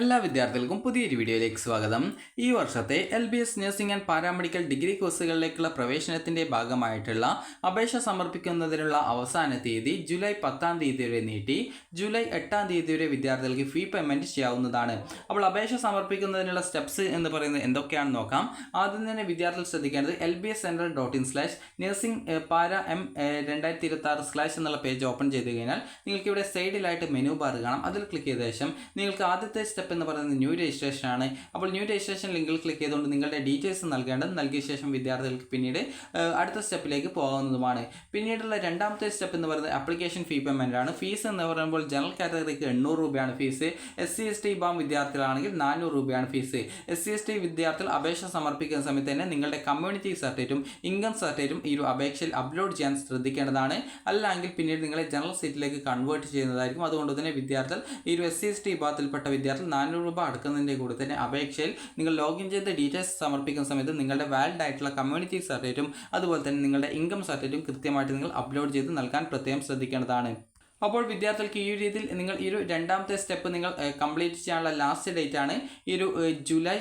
എല്ലാ വിദ്യാർത്ഥികൾക്കും പുതിയൊരു വീഡിയോയിലേക്ക് സ്വാഗതം. ഈ വർഷത്തെ LBS nursing and paramedical degree കോഴ്സുകളിലേക്കുള്ള പ്രവേശനത്തിന്റെ ഭാഗമായിട്ടുള്ള അപേക്ഷ സമർപ്പിക്കുന്നതിനുള്ള അവസാന തീയതി ജൂലൈ 10-ാം തീയതി വരെ നീട്ടി. ജൂലൈ 8-ാം തീയതി വരെ വിദ്യാർത്ഥികൾക്ക് ഫീ പേയ്മെന്റ് ചെയ്യാവുന്നതാണ്. അപ്പോൾ അപേക്ഷ സമർപ്പിക്കുന്നതിനുള്ള സ്റ്റെപ്സ് എന്ന് പറയുന്നത് എന്തൊക്കെയാണെന്ന് നോക്കാം. ആദ്യം തന്നെ വിദ്യാർത്ഥികൾ ശ്രദ്ധിക്കേണ്ടത് lbscentral.in/nursing para m 2026/ എന്നുള്ള പേജ് ഓപ്പൺ ചെയ്ത് കഴിഞ്ഞാൽ നിങ്ങൾക്ക് ഇവിടെ സൈഡിലായിട്ട് മെനു ബാർ കാണാം. അതിൽ ക്ലിക്ക് ചെയ്ത ശേഷം നിങ്ങൾക്ക് ആദ്യത്തെ എന്ന് പറയുന്നത് ന്യൂ രജിസ്ട്രേഷൻ ആണ്. അപ്പോൾ ന്യൂ രജിസ്ട്രേഷൻ ലിങ്കിൽ ക്ലിക്ക് ചെയ്തുകൊണ്ട് നിങ്ങളുടെ ഡീറ്റെയിൽസ് നൽകിയ ശേഷം വിദ്യാർത്ഥികൾക്ക് പിന്നീട് അടുത്ത സ്റ്റെപ്പിലേക്ക് പോകാവുന്നതുമാണ്. പിന്നീടുള്ള രണ്ടാമത്തെ സ്റ്റെപ്പ് എന്ന് പറയുന്നത് ആപ്ലിക്കേഷൻ ഫീ പേയ്മെന്റ് ആണ്. ഫീസ് എന്ന് പറയുമ്പോൾ ജനറൽ കാറ്റഗറിക്ക് 800 രൂപയാണ് ഫീസ്. SC/ST വിഭാഗം വിദ്യാർത്ഥികളാണെങ്കിൽ 400 രൂപയാണ് ഫീസ്. SC/ST വിദ്യാർത്ഥികൾ അപേക്ഷ സമർപ്പിക്കുന്ന സമയത്ത് തന്നെ നിങ്ങളുടെ കമ്മ്യൂണിറ്റി സർട്ടിഫിക്കറ്റും ഇൻകം സർട്ടിഫിക്കറ്റും ഈ ഒരു അപേക്ഷയിൽ അപ്ലോഡ് ചെയ്യാൻ ശ്രദ്ധിക്കേണ്ടതാണ്. അല്ലെങ്കിൽ പിന്നീട് നിങ്ങളെ ജനറൽ സീറ്റിലേക്ക് കൺവേർട്ട് ചെയ്യുന്നതായിരിക്കും. അതുകൊണ്ട് തന്നെ വിദ്യാർത്ഥികൾ ഈ ഒരു SC/ST വിഭാഗത്തിൽപ്പെട്ട വിദ്യാർത്ഥികൾ 400 രൂപ അടക്കുന്നതിൻ്റെ കൂടെ തന്നെ അപേക്ഷയിൽ നിങ്ങൾ ലോഗിൻ ചെയ്ത് ഡീറ്റെയിൽസ് സമർപ്പിക്കുന്ന സമയത്ത് നിങ്ങളുടെ വാലിഡ് ആയിട്ടുള്ള കമ്മ്യൂണിറ്റി സർട്ടിഫിക്കറ്റും അതുപോലെ തന്നെ നിങ്ങളുടെ ഇൻകം സർട്ടിഫിക്കറ്റും കൃത്യമായിട്ട് നിങ്ങൾ അപ്ലോഡ് ചെയ്ത് നൽകാൻ പ്രത്യേകം ശ്രദ്ധിക്കേണ്ടതാണ്. അപ്പോൾ വിദ്യാർത്ഥികൾക്ക് ഈ രീതിയിൽ നിങ്ങൾ ഈ ഒരു രണ്ടാമത്തെ സ്റ്റെപ്പ് നിങ്ങൾ കംപ്ലീറ്റ് ചെയ്യാനുള്ള ലാസ്റ്റ് ഡേറ്റ് ആണ് ഈ ഒരു ജൂലൈ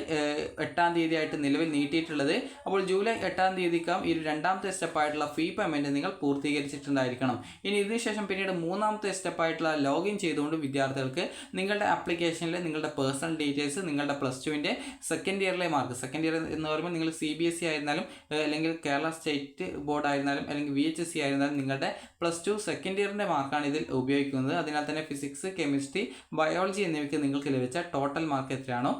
8-ാം തീയതി ആയിട്ട് നിലവിൽ നീട്ടിയിട്ടുള്ളത്. അപ്പോൾ ജൂലൈ 8-ാം തീയതിക്കാം ഈ ഒരു രണ്ടാമത്തെ സ്റ്റെപ്പായിട്ടുള്ള ഫീ പേയ്മെൻറ്റ് നിങ്ങൾ പൂർത്തീകരിച്ചിട്ടുണ്ടായിരിക്കണം. ഇനി ഇതിനുശേഷം പിന്നീട് മൂന്നാമത്തെ സ്റ്റെപ്പായിട്ടുള്ള ലോഗിൻ ചെയ്തുകൊണ്ട് വിദ്യാർത്ഥികൾക്ക് നിങ്ങളുടെ ആപ്ലിക്കേഷനിൽ നിങ്ങളുടെ പേഴ്സണൽ ഡീറ്റെയിൽസ്, നിങ്ങളുടെ +2-ൻ്റെ സെക്കൻഡ് ഇയറിലെ മാർക്ക്, സെക്കൻഡ് ഇയർ എന്ന് പറയുമ്പോൾ നിങ്ങൾ CBSE ആയിരുന്നാലും അല്ലെങ്കിൽ കേരള സ്റ്റേറ്റ് ബോർഡ് ആയിരുന്നാലും അല്ലെങ്കിൽ VHSE ആയിരുന്നാലും നിങ്ങളുടെ +2 സെക്കൻഡ് ഇയറിൻ്റെ മാർക്കാണ് ഇതിൽ ഉപയോഗിക്കുന്നത്. അതിനാൽ തന്നെ ഫിസിക്സ്, കെമിസ്ട്രി, ബയോളജി എന്നിവയ്ക്ക് നിങ്ങൾക്ക് ലഭിച്ച ടോട്ടൽ മാർക്ക് എത്രയാണോ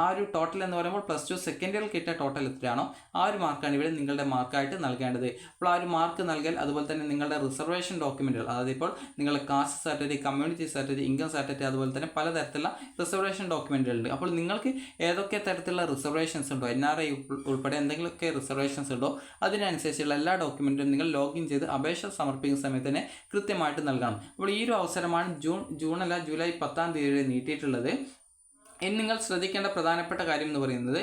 ആ ഒരു ടോട്ടൽ എന്ന് പറയുമ്പോൾ +2 സെക്കൻഡ് ഇയറിൽ കിട്ടിയ ടോട്ടൽ എത്രയാണോ ആ ഒരു മാർക്കാണ് ഇവിടെ നിങ്ങളുടെ മാർക്കായിട്ട് നൽകേണ്ടത്. അപ്പോൾ ആ ഒരു മാർക്ക് നൽകൽ അതുപോലെ തന്നെ നിങ്ങളുടെ റിസർവേഷൻ ഡോക്യുമെൻറ്റുകൾ, അതായത് ഇപ്പോൾ നിങ്ങളുടെ caste certificate, community certificate, income certificate, അതുപോലെ തന്നെ പലതരത്തിലുള്ള റിസർവേഷൻ ഡോക്യുമെൻറ്റുകളുണ്ട്. അപ്പോൾ നിങ്ങൾക്ക് ഏതൊക്കെ തരത്തിലുള്ള റിസർവേഷൻസ് ഉണ്ടോ, NRI ഉൾപ്പെടെ എന്തെങ്കിലുമൊക്കെ റിസർവേഷൻസ് ഉണ്ടോ അതിനനുസരിച്ചുള്ള എല്ലാ ഡോക്യുമെൻറ്റും നിങ്ങൾ ലോഗിൻ ചെയ്ത് അപേക്ഷ സമർപ്പിക്കുന്ന സമയത്ത് തന്നെ കൃത്യമായിട്ട് നൽകണം. അപ്പോൾ ഈ ഒരു അവസരമാണ് ജൂലൈ 10-ാം തീയതി വരെ നീട്ടിയിട്ടുള്ളത്. ഇനി നിങ്ങൾ ശ്രദ്ധിക്കേണ്ട പ്രധാനപ്പെട്ട കാര്യം എന്ന് പറയുന്നത്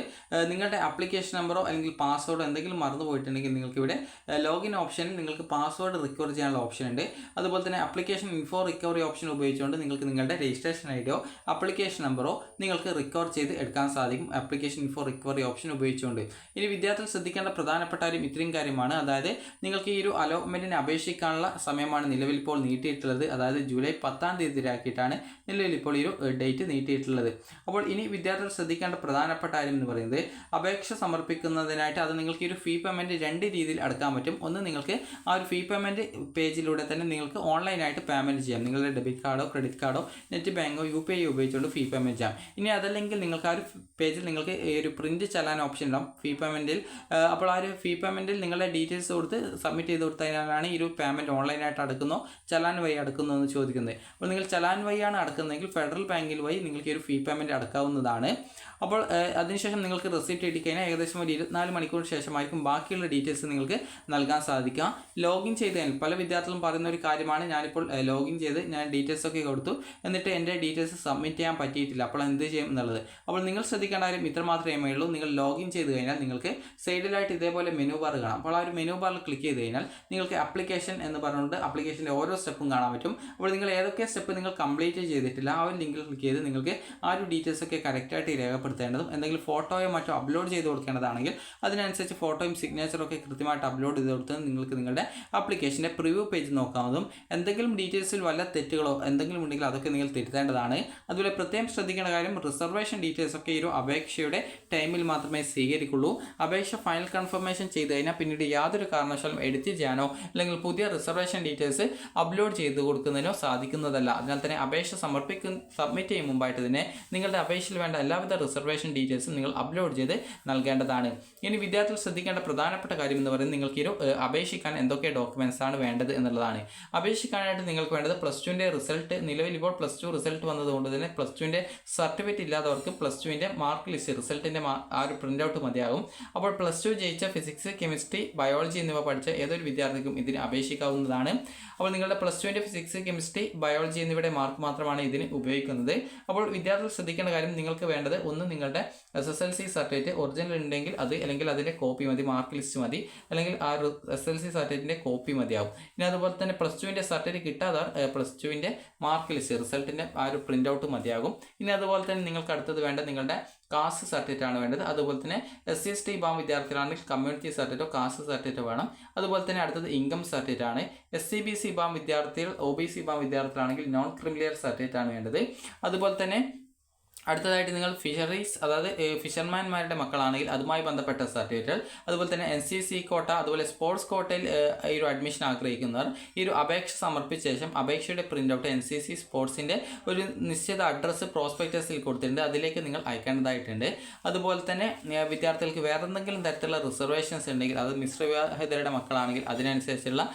നിങ്ങളുടെ ആപ്ലിക്കേഷൻ നമ്പറോ അല്ലെങ്കിൽ പാസ്വേഡോ എന്തെങ്കിലും മറന്നു പോയിട്ടുണ്ടെങ്കിൽ നിങ്ങൾക്ക് ഇവിടെ ലോഗിൻ ഓപ്ഷനിൽ നിങ്ങൾക്ക് പാസ്വേഡ് റിക്കവർ ചെയ്യാനുള്ള ഓപ്ഷൻ ഉണ്ട്. അതുപോലെ തന്നെ ആപ്ലിക്കേഷൻ ഇൻഫോ റിക്കവറി ഓപ്ഷൻ ഉപയോഗിച്ചുകൊണ്ട് നിങ്ങൾക്ക് നിങ്ങളുടെ രജിസ്ട്രേഷൻ ഐഡിയോ ആപ്ലിക്കേഷൻ നമ്പറോ നിങ്ങൾക്ക് റിക്കവർ ചെയ്ത് എടുക്കാൻ സാധിക്കും ആപ്ലിക്കേഷൻ ഇൻഫോ റിക്കവറി ഓപ്ഷൻ ഉപയോഗിച്ചുകൊണ്ട്. ഇനി വിദ്യാർത്ഥികൾ ശ്രദ്ധിക്കേണ്ട പ്രധാനപ്പെട്ട കാര്യം ഇത്രയും കാര്യമാണ്. അതായത് നിങ്ങൾക്ക് ഈ ഒരു അലോട്ട്മെൻറ്റിന് അപേക്ഷിക്കാനുള്ള സമയമാണ് നിലവിൽ ഇപ്പോൾ നീട്ടിയിട്ടുള്ളത്. അതായത് ജൂലൈ 10-ാം തീയതി ആക്കിയിട്ടാണ് നിലവിൽ ഇപ്പോൾ ഈ ഒരു ഡേറ്റ് നീട്ടിയിട്ടുള്ളത്. അപ്പോൾ ഇനി വിദ്യാർത്ഥികൾ ശ്രദ്ധിക്കേണ്ട പ്രധാനപ്പെട്ട കാര്യം എന്ന് പറയുന്നത് അപേക്ഷ സമർപ്പിക്കുന്നതിനായിട്ട് അത് നിങ്ങൾക്ക് ഈ ഒരു ഫീ പേയ്മെൻറ്റ് രണ്ട് രീതിയിൽ അടക്കാൻ പറ്റും. ഒന്ന്, നിങ്ങൾക്ക് ആ ഒരു ഫീ പേയ്മെൻറ്റ് പേജിലൂടെ തന്നെ നിങ്ങൾക്ക് ഓൺലൈനായിട്ട് പേയ്മെൻറ്റ് ചെയ്യാം. നിങ്ങളുടെ ഡെബിറ്റ് കാർഡോ ക്രെഡിറ്റ് കാർഡോ നെറ്റ് ബാങ്കോ UPI ഉപയോഗിച്ചുകൊണ്ട് ഫീ പേയ്മെൻറ്റ് ചെയ്യാം. ഇനി അതല്ലെങ്കിൽ നിങ്ങൾക്ക് ആ ഒരു പേജിൽ നിങ്ങൾക്ക് ഈ ഒരു പ്രിൻറ്റ് ചലാൻ ഓപ്ഷൻ ഉണ്ടാവും ഫീ പേയ്മെൻറ്റിൽ. അപ്പോൾ ആ ഒരു ഫീ പേയ്മെൻറ്റിൽ നിങ്ങളുടെ ഡീറ്റെയിൽസ് കൊടുത്ത് സബ്മിറ്റ് ചെയ്ത് കൊടുത്തതിനാലാണ് ഈ ഒരു പേയ്മെൻറ്റ് ഓൺലൈനായിട്ട് അടക്കുന്നോ ചലാൻ വഴി അടക്കുന്നോ എന്ന് ചോദിക്കുന്നത്. അപ്പോൾ നിങ്ങൾ ചലാൻ വഴിയാണ് അടക്കുന്നതെങ്കിൽ ഫെഡറൽ ബാങ്കിൽ വഴി നിങ്ങൾക്ക് ഈ ഒരു ഫീ പേയ്മെൻറ്റ് അടക്കാവുന്നതാണ്. അപ്പോൾ അതിനുശേഷം നിങ്ങൾക്ക് റെസിപ്റ്റ് കിട്ടിക്കഴിഞ്ഞാൽ ഏകദേശം ഒരു 24 മണിക്കൂറിന് ശേഷമായിരിക്കും ബാക്കിയുള്ള ഡീറ്റെയിൽസ് നിങ്ങൾക്ക് നൽകാൻ സാധിക്കുക. ലോഗിൻ ചെയ്ത് കഴിഞ്ഞാൽ പല വിദ്യാർത്ഥികളും പറയുന്ന ഒരു കാര്യമാണ്, ഞാനിപ്പോൾ ലോഗിൻ ചെയ്ത് ഞാൻ ഡീറ്റെയിൽസ് ഒക്കെ കൊടുത്തു എന്നിട്ട് എൻ്റെ ഡീറ്റെയിൽസ് സബ്മിറ്റ് ചെയ്യാൻ പറ്റിയിട്ടില്ല, അപ്പോൾ എന്ത് ചെയ്യും എന്നുള്ളത്. അപ്പോൾ നിങ്ങൾ ശ്രദ്ധിക്കേണ്ട കാര്യം ഇത്ര മാത്രമേ ഉള്ളൂ. നിങ്ങൾ ലോഗിൻ ചെയ്ത് കഴിഞ്ഞാൽ നിങ്ങൾക്ക് സൈഡിലായിട്ട് ഇതേപോലെ മെനു ബാർ കാണാം. അപ്പോൾ ആ ഒരു മെനു ബാറിൽ ക്ലിക്ക് ചെയ്ത് കഴിഞ്ഞാൽ നിങ്ങൾക്ക് ആപ്ലിക്കേഷൻ എന്ന് പറഞ്ഞുകൊണ്ട് ആപ്ലിക്കേഷൻ്റെ ഓരോ സ്റ്റെപ്പും കാണാൻ പറ്റും. അപ്പോൾ നിങ്ങൾ ഏതൊക്കെ സ്റ്റെപ്പ് നിങ്ങൾ കംപ്ലീറ്റ് ചെയ്തിട്ടില്ല ആ ഒരു ലിങ്കിൽ ക്ലിക്ക് ചെയ്ത് നിങ്ങൾക്ക് ആ ഒരു ഡീറ്റെയിൽസ് ഒക്കെ കറക്റ്റായിട്ട് രേഖപ്പെടുത്തേണ്ടതും എന്തെങ്കിലും ഫോട്ടോയോ മറ്റോ അപ്ലോഡ് ചെയ്ത് കൊടുക്കേണ്ടതാണെങ്കിൽ അതിനനുസരിച്ച് ഫോട്ടോയും സിഗ്നേച്ചറൊക്കെ കൃത്യമായിട്ട് അപ്ലോഡ് ചെയ്ത് കൊടുത്ത് നിങ്ങൾക്ക് നിങ്ങളുടെ ആപ്ലിക്കേഷൻ്റെ പ്രിവ്യൂ പേജ് നോക്കാവുന്നതും. എന്തെങ്കിലും ഡീറ്റെയിൽസിൽ വല്ല തെറ്റുകളോ എന്തെങ്കിലും ഉണ്ടെങ്കിൽ അതൊക്കെ നിങ്ങൾ തിരുത്തേണ്ടതാണ്. അതുപോലെ പ്രത്യേകം ശ്രദ്ധിക്കേണ്ട കാര്യം റിസർവേഷൻ ഡീറ്റെയിൽസ് ഒക്കെ ഈ ഒരു അപേക്ഷയുടെ ടൈമിൽ മാത്രമേ സ്വീകരിക്കുള്ളൂ. അപേക്ഷ ഫൈനൽ കൺഫർമേഷൻ ചെയ്ത് കഴിഞ്ഞാൽ പിന്നീട് യാതൊരു കാരണവശാലും എഡിറ്റ് ചെയ്യാനോ അല്ലെങ്കിൽ പുതിയ റിസർവേഷൻ ഡീറ്റെയിൽസ് അപ്ലോഡ് ചെയ്ത് കൊടുക്കുന്നതിനോ സാധിക്കുന്നതല്ല. അതിനാൽ തന്നെ അപേക്ഷ സബ്മിറ്റ് ചെയ്യും മുമ്പായിട്ട് തന്നെ നിങ്ങളുടെ അപേക്ഷയിൽ വേണ്ട എല്ലാവിധ റിസർവേഷൻ ഡീറ്റെയിൽസും നിങ്ങൾ അപ്ലോഡ് ചെയ്ത് നൽകേണ്ടതാണ്. ഇനി വിദ്യാർത്ഥികൾ ശ്രദ്ധിക്കേണ്ട പ്രധാനപ്പെട്ട കാര്യം എന്ന് പറയുന്നത് നിങ്ങൾക്ക് ഈ അപേക്ഷിക്കാൻ എന്തൊക്കെ ഡോക്യുമെൻറ്റ്സ് ആണ് വേണ്ടത് എന്നുള്ളതാണ്. അപേക്ഷിക്കാനായിട്ട് നിങ്ങൾക്ക് വേണ്ടത് +2-ൻ്റെ റിസൾട്ട്, നിലവിൽ ഇപ്പോൾ +2 റിസൾട്ട് വന്നതുകൊണ്ട് തന്നെ +2-ൻ്റെ സർട്ടിഫിക്കറ്റ് ഇല്ലാത്തവർക്ക് +2-ൻ്റെ മാർക്ക് ലിസ്റ്റ് റിസൾട്ടിൻ്റെ ആ ഒരു പ്രിൻ്റ് ഔട്ട് മതിയാകും. അപ്പോൾ +2 ജയിച്ച ഫിസിക്സ്, കെമിസ്ട്രി, ബയോളജി എന്നിവ പഠിച്ച ഏതൊരു വിദ്യാർത്ഥിക്കും ഇതിന് അപേക്ഷിക്കാവുന്നതാണ്. അപ്പോൾ നിങ്ങളുടെ +2-ൻ്റെ ഫിസിക്സ്, കെമിസ്ട്രി, ബയോളജി എന്നിവയുടെ മാർക്ക് മാത്രമാണ് ഇതിന് ഉപയോഗിക്കുന്നത്. അപ്പോൾ വിദ്യാർത്ഥികൾ ശ്രദ്ധിക്കേണ്ട ശ്രദ്ധിക്കേണ്ട കാര്യം നിങ്ങൾക്ക് വേണ്ടത് ഒന്ന് നിങ്ങളുടെ SSLC സർട്ടിഫിക്കറ്റ് ഒറിജിനൽ ഉണ്ടെങ്കിൽ അത്, അല്ലെങ്കിൽ അതിൻ്റെ കോപ്പി മതി, മാർക്ക് ലിസ്റ്റ് മതി, അല്ലെങ്കിൽ ആ ഒരു SSLC സർട്ടിഫിക്കറ്റിൻ്റെ കോപ്പി മതിയാവും. ഇനി അതുപോലെ തന്നെ +2ൻ്റെ സർട്ടിഫിക്കറ്റ് കിട്ടാതെ +2ൻ്റെ മാർക്ക് ലിസ്റ്റ് റിസൾട്ടിൻ്റെ ആ ഒരു പ്രിൻ്റ് ഔട്ട് മതിയാകും. ഇനി അതുപോലെ തന്നെ നിങ്ങൾക്ക് അടുത്തത് വേണ്ടത് നിങ്ങളുടെ കാസ്റ്റ് സർട്ടിഫിക്കറ്റ് ആണ് വേണ്ടത്. അതുപോലെ തന്നെ SC/ST വിഭാഗം വിദ്യാർത്ഥികളാണെങ്കിൽ കമ്മ്യൂണിറ്റി സർട്ടിഫിക്കറ്റോ കാസ്റ്റ് സർട്ടിഫിക്കറ്റോ വേണം. അതുപോലെ തന്നെ അടുത്തത് ഇൻകം സർട്ടിഫിക്കറ്റ് ആണ്. SC/BC വിഭാഗം വിദ്യാർത്ഥികൾ OBC വിഭാഗം വിദ്യാർത്ഥികളാണെങ്കിൽ നോൺ ക്രിമിലിയർ സർട്ടിഫിക്കറ്റ് ആണ് വേണ്ടത്. അതുപോലെ തന്നെ അടുത്തതായിട്ട് നിങ്ങൾ ഫിഷറീസ്, അതായത് ഫിഷർമാൻമാരുടെ മക്കളാണെങ്കിൽ അതുമായി ബന്ധപ്പെട്ട സർട്ടിഫിക്കറ്റുകൾ, അതുപോലെ തന്നെ NCC കോട്ട, അതുപോലെ സ്പോർട്സ് കോട്ടയിൽ ഈ ഒരു അഡ്മിഷൻ ആഗ്രഹിക്കുന്നവർ ഈ ഒരു അപേക്ഷ സമർപ്പിച്ച ശേഷം അപേക്ഷയുടെ പ്രിൻ്റ് ഔട്ട് NCC സ്പോർട്സിൻ്റെ ഒരു നിശ്ചിത അഡ്രസ്സ് പ്രോസ്പെക്ടസിൽ കൊടുത്തിട്ടുണ്ട്, അതിലേക്ക് നിങ്ങൾ അയക്കേണ്ടതായിട്ടുണ്ട്. അതുപോലെ തന്നെ വിദ്യാർത്ഥികൾക്ക് വേറെ എന്തെങ്കിലും തരത്തിലുള്ള റിസർവേഷൻസ് ഉണ്ടെങ്കിൽ, അത് മിശ്രവിവാഹിതരുടെ മക്കളാണെങ്കിൽ അതിനനുസരിച്ചുള്ള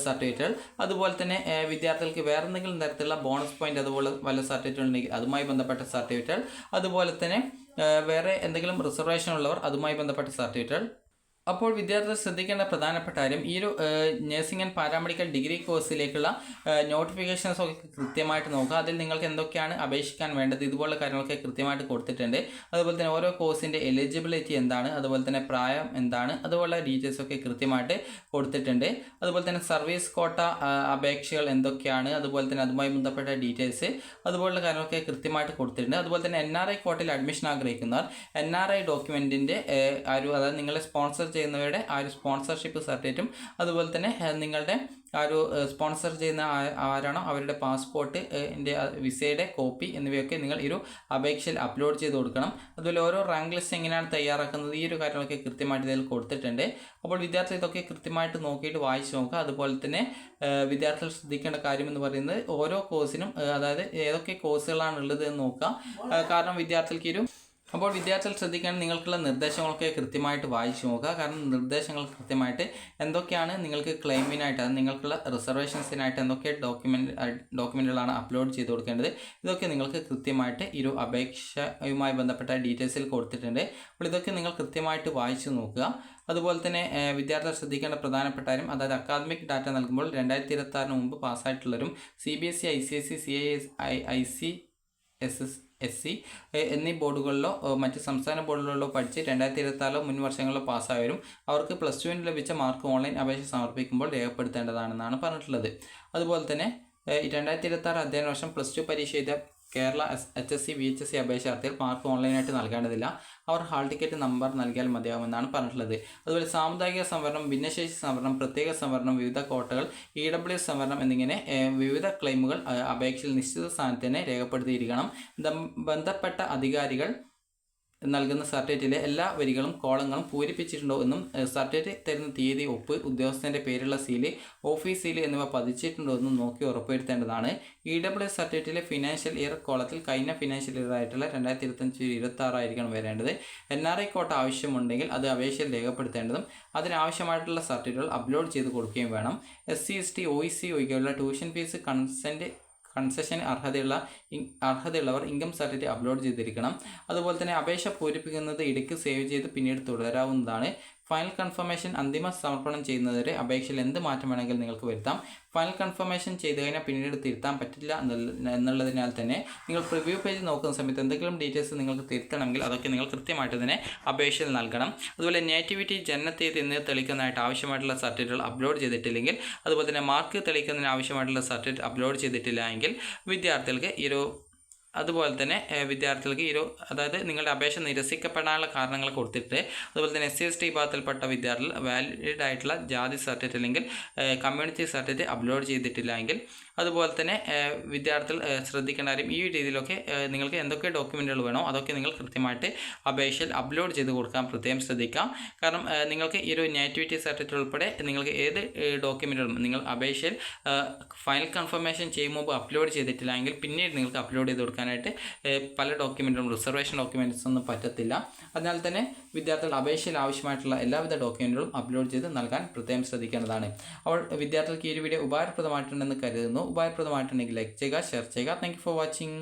സർട്ടിഫിക്കറ്റുകൾ, അതുപോലെ തന്നെ വിദ്യാർത്ഥികൾക്ക് വേറെ എന്തെങ്കിലും തരത്തിലുള്ള ബോണസ് പോയിന്റ് അതുപോലെ വല്ല സർട്ടിഫിക്കറ്റ് ഉണ്ടെങ്കിൽ അതുമായി ബന്ധപ്പെട്ട സർട്ടിഫിക്കറ്റ്, അതുപോലെ തന്നെ വേറെ എന്തെങ്കിലും റിസർവേഷൻ ഉള്ളവർ അതുമായി ബന്ധപ്പെട്ട സർട്ടിഫിക്കറ്റുകൾ. അപ്പോൾ വിദ്യാർത്ഥികൾ ശ്രദ്ധിക്കേണ്ട പ്രധാനപ്പെട്ട കാര്യം, ഈ ഒരു നഴ്സിംഗ് ആൻഡ് പാരാമെഡിക്കൽ ഡിഗ്രി കോഴ്സിലേക്കുള്ള നോട്ടിഫിക്കേഷൻസ് ഒക്കെ കൃത്യമായിട്ട് നോക്കുക. അതിൽ നിങ്ങൾക്ക് എന്തൊക്കെയാണ് അപേക്ഷിക്കാൻ വേണ്ടത്, ഇതുപോലുള്ള കാര്യങ്ങളൊക്കെ കൃത്യമായിട്ട് കൊടുത്തിട്ടുണ്ട്. അതുപോലെ തന്നെ ഓരോ കോഴ്സിൻ്റെ എലിജിബിലിറ്റി എന്താണ്, അതുപോലെ തന്നെ പ്രായം എന്താണ്, അതുപോലുള്ള ഡീറ്റെയിൽസ് ഒക്കെ കൃത്യമായിട്ട് കൊടുത്തിട്ടുണ്ട്. അതുപോലെ തന്നെ സർവീസ് കോട്ട അപേക്ഷകൾ എന്തൊക്കെയാണ്, അതുപോലെ തന്നെ അതുമായി ബന്ധപ്പെട്ട ഡീറ്റെയിൽസ്, അതുപോലുള്ള കാര്യങ്ങളൊക്കെ കൃത്യമായിട്ട് കൊടുത്തിട്ടുണ്ട്. അതുപോലെ തന്നെ NRI കോട്ടയിൽ അഡ്മിഷൻ ആഗ്രഹിക്കുന്നവർ NRI ഡോക്യുമെൻറ്റിൻ്റെ അതായത് നിങ്ങളെ സ്പോൺസർ ചെയ്യുന്നവരുടെ ആ ഒരു സ്പോൺസർഷിപ്പ് സർട്ടിഫിക്കറ്റും, അതുപോലെ തന്നെ നിങ്ങളുടെ ആ ഒരു സ്പോൺസർ ചെയ്യുന്ന ആരാണോ അവരുടെ പാസ്പോർട്ട് വിസയുടെ കോപ്പി എന്നിവയൊക്കെ നിങ്ങൾ ഈ ഒരു അപേക്ഷയിൽ അപ്ലോഡ് ചെയ്ത് കൊടുക്കണം. അതുപോലെ ഓരോ റാങ്ക് ലിസ്റ്റ് എങ്ങനെയാണ് തയ്യാറാക്കുന്നത്, ഈ ഒരു കാര്യങ്ങളൊക്കെ കൃത്യമായിട്ട് ഇതിൽ കൊടുത്തിട്ടുണ്ട്. അപ്പോൾ വിദ്യാർത്ഥി ഇതൊക്കെ കൃത്യമായിട്ട് നോക്കിയിട്ട് വായിച്ച് നോക്കുക. അതുപോലെ തന്നെ വിദ്യാർത്ഥികൾ ശ്രദ്ധിക്കേണ്ട കാര്യം എന്ന് പറയുന്നത് ഓരോ കോഴ്സിനും, അതായത് ഏതൊക്കെ കോഴ്സുകളാണ് ഉള്ളത് എന്ന് നോക്കുക. കാരണം വിദ്യാർത്ഥികൾക്ക് അപ്പോൾ വിദ്യാർത്ഥികൾ ശ്രദ്ധിക്കാൻ നിങ്ങൾക്കുള്ള നിർദ്ദേശങ്ങളൊക്കെ കൃത്യമായിട്ട് വായിച്ചു നോക്കുക. കാരണം നിർദ്ദേശങ്ങൾ കൃത്യമായിട്ട് എന്തൊക്കെയാണ് നിങ്ങൾക്ക് ക്ലെയിമിനായിട്ട്, അത് നിങ്ങൾക്കുള്ള റിസർവേഷൻസിനായിട്ട് എന്തൊക്കെ ഡോക്യുമെൻറ്റുകളാണ് അപ്ലോഡ് ചെയ്ത് കൊടുക്കേണ്ടത്, ഇതൊക്കെ നിങ്ങൾക്ക് കൃത്യമായിട്ട് ഈ ഒരു അപേക്ഷയുമായി ബന്ധപ്പെട്ട ഡീറ്റെയിൽസിൽ കൊടുത്തിട്ടുണ്ട്. അപ്പോൾ ഇതൊക്കെ നിങ്ങൾ കൃത്യമായിട്ട് വായിച്ചു നോക്കുക. അതുപോലെ തന്നെ വിദ്യാർത്ഥികൾ ശ്രദ്ധിക്കേണ്ട പ്രധാനപ്പെട്ട കാര്യം, അതായത് അക്കാദമിക് ഡാറ്റ നൽകുമ്പോൾ 2026 മുമ്പ് പാസ്സായിട്ടുള്ളവരും CBSE, ICSE, CISC എന്നീ ബോർഡുകളിലോ മറ്റ് സംസ്ഥാന ബോർഡുകളിലോ പഠിച്ച് 2026 മുൻ വർഷങ്ങളിലോ പാസ്സായവരും അവർക്ക് +2 ലഭിച്ച മാർക്ക് ഓൺലൈൻ അപേക്ഷ സമർപ്പിക്കുമ്പോൾ രേഖപ്പെടുത്തേണ്ടതാണെന്നാണ് പറഞ്ഞിട്ടുള്ളത്. അതുപോലെ തന്നെ 2026 അധ്യയന വർഷം +2 പരീക്ഷ എഴുതിയ കേരള HSC VHSC അപേക്ഷാർത്ഥികൾ മാർക്ക് ഓൺലൈനായിട്ട് നൽകേണ്ടതില്ല. അവർ ഹാൾ ടിക്കറ്റ് നമ്പർ നൽകിയാൽ മതിയാവുമെന്നാണ് പറഞ്ഞിട്ടുള്ളത്. അതുപോലെ സാമുദായിക സംവരണം, ഭിന്നശേഷി സംവരണം, പ്രത്യേക സംവരണം, വിവിധ കോട്ടകൾ, EWS സംവരണം എന്നിങ്ങനെ വിവിധ ക്ലെയിമുകൾ അപേക്ഷയിൽ നിശ്ചിത സ്ഥാനത്ത് തന്നെ രേഖപ്പെടുത്തിയിരിക്കണം. ബന്ധപ്പെട്ട അധികാരികൾ നൽകുന്ന സർട്ടിഫിക്കറ്റിലെ എല്ലാ വരികളും കോളങ്ങളും പൂരിപ്പിച്ചിട്ടുണ്ടോ എന്നും, സർട്ടിഫിക്കറ്റ് തരുന്ന തീയതി, ഒപ്പ്, ഉദ്യോഗസ്ഥൻ്റെ പേരുള്ള സീല്, ഓഫീസ് സീല് എന്നിവ പതിച്ചിട്ടുണ്ടോ എന്നും നോക്കി ഉറപ്പുവരുത്തേണ്ടതാണ്. EWS സർട്ടിഫിക്കറ്റിലെ ഫിനാൻഷ്യൽ ഇയർ കോളത്തിൽ കഴിഞ്ഞ ഫിനാൻഷ്യൽ ഇയർ ആയിട്ടുള്ള 2025-26 ആയിരിക്കണം വരേണ്ടത്. NRI കോട്ട ആവശ്യമുണ്ടെങ്കിൽ അത് അപേക്ഷയിൽ രേഖപ്പെടുത്തേണ്ടതും അതിനാവശ്യമായിട്ടുള്ള സർട്ടിഫിക്കറ്റുകൾ അപ്ലോഡ് ചെയ്ത് കൊടുക്കുകയും വേണം. SC/ST, OEC ഒഴികെയുള്ള ട്യൂഷൻ ഫീസ് കൺസെഷൻ അർഹതയുള്ളവർ ഇൻകം സർട്ടിഫിക്കറ്റ് അപ്ലോഡ് ചെയ്തിരിക്കണം. അതുപോലെ തന്നെ അപേക്ഷ പൂരിപ്പിക്കുന്നത് ഇടയ്ക്ക് സേവ് ചെയ്ത് പിന്നീട് തുടരാവുന്നതാണ്. ഫൈനൽ കൺഫർമേഷൻ അന്തിമ സമർപ്പണം ചെയ്യുന്നതുവരെ അപേക്ഷയിൽ എന്ത് മാറ്റം വേണമെങ്കിലും നിങ്ങൾക്ക് വരുത്താം. ഫൈനൽ കൺഫർമേഷൻ ചെയ്ത് കഴിഞ്ഞാൽ പിന്നീട് തിരുത്താൻ പറ്റില്ല എന്നുള്ളതിനാൽ തന്നെ നിങ്ങൾ പ്രിവ്യൂ പേജ് നോക്കുന്ന സമയത്ത് എന്തെങ്കിലും ഡീറ്റെയിൽസ് നിങ്ങൾക്ക് തിരുത്തണമെങ്കിൽ അതൊക്കെ നിങ്ങൾ കൃത്യമായിട്ട് തന്നെ അപേക്ഷയിൽ നൽകണം. അതുപോലെ നേറ്റിവിറ്റി, ജനനത്തീയതി എന്നിവ തെളിയിക്കുന്നതിനായിട്ട് ആവശ്യമായിട്ടുള്ള സർട്ടിഫിക്കറ്റുകൾ അപ്ലോഡ് ചെയ്തിട്ടില്ലെങ്കിൽ, അതുപോലെ തന്നെ മാർക്ക് തെളിയിക്കുന്നതിന് ആവശ്യമായിട്ടുള്ള സർട്ടിഫിക്കറ്റ് അപ്ലോഡ് ചെയ്തിട്ടില്ല എങ്കിൽ വിദ്യാർത്ഥികൾക്ക് അതുപോലെ തന്നെ വിദ്യാർത്ഥികൾക്ക് അതായത് നിങ്ങളുടെ അപേക്ഷ നിരസിക്കപ്പെടാനുള്ള കാരണങ്ങൾ കൊടുത്തിട്ട്, അതുപോലെ തന്നെ SC/ST വിഭാഗത്തിൽപ്പെട്ട വിദ്യാർത്ഥികൾ വാലിഡ് ആയിട്ടുള്ള ജാതി സർട്ടിഫിക്കറ്റ് അല്ലെങ്കിൽ കമ്മ്യൂണിറ്റി സർട്ടിഫിക്കറ്റ് അപ്ലോഡ് ചെയ്തിട്ടില്ല എങ്കിൽ, അതുപോലെ തന്നെ വിദ്യാർത്ഥികൾ ശ്രദ്ധിക്കേണ്ട കാര്യം, ഈ രീതിയിലൊക്കെ നിങ്ങൾക്ക് എന്തൊക്കെ ഡോക്യുമെൻറ്റുകൾ വേണോ അതൊക്കെ നിങ്ങൾ കൃത്യമായിട്ട് അപേക്ഷയിൽ അപ്ലോഡ് ചെയ്ത് കൊടുക്കാൻ പ്രത്യേകം ശ്രദ്ധിക്കാം. കാരണം നിങ്ങൾക്ക് ഈ ഒരു നേറ്റിവിറ്റി സർട്ടിഫിക്കറ്റ് ഉൾപ്പെടെ നിങ്ങൾക്ക് ഏത് ഡോക്യുമെൻറ്റുകളും നിങ്ങൾ അപേക്ഷയിൽ ഫൈനൽ കൺഫർമേഷൻ ചെയ്യുമ്പോൾ അപ്ലോഡ് ചെയ്തിട്ടില്ല എങ്കിൽ പിന്നീട് നിങ്ങൾക്ക് അപ്ലോഡ് ചെയ്ത് കൊടുക്കാനായിട്ട് പല ഡോക്യുമെൻറ്റുകളും റിസർവേഷൻ ഡോക്യുമെൻറ്റ്സ് ഒന്നും പറ്റത്തില്ല. അതിനാൽ തന്നെ വിദ്യാർത്ഥികൾ അപേക്ഷയിൽ ആവശ്യമായിട്ടുള്ള എല്ലാവിധ ഡോക്യുമെൻറ്റുകളും അപ്ലോഡ് ചെയ്ത് നൽകാൻ പ്രത്യേകം ശ്രദ്ധിക്കേണ്ടതാണ്. അപ്പോൾ വിദ്യാർത്ഥികൾക്ക് ഈ ഒരു വീഡിയോ ഉപകാരപ്രദമായിട്ടുണ്ടെന്ന് കരുതുന്നു. ഉപകാരപ്രദമായിട്ടുണ്ടെങ്കിൽ ലൈക്ക് ചെയ്യുക, ഷെയർ ചെയ്യുക. Thank you for watching.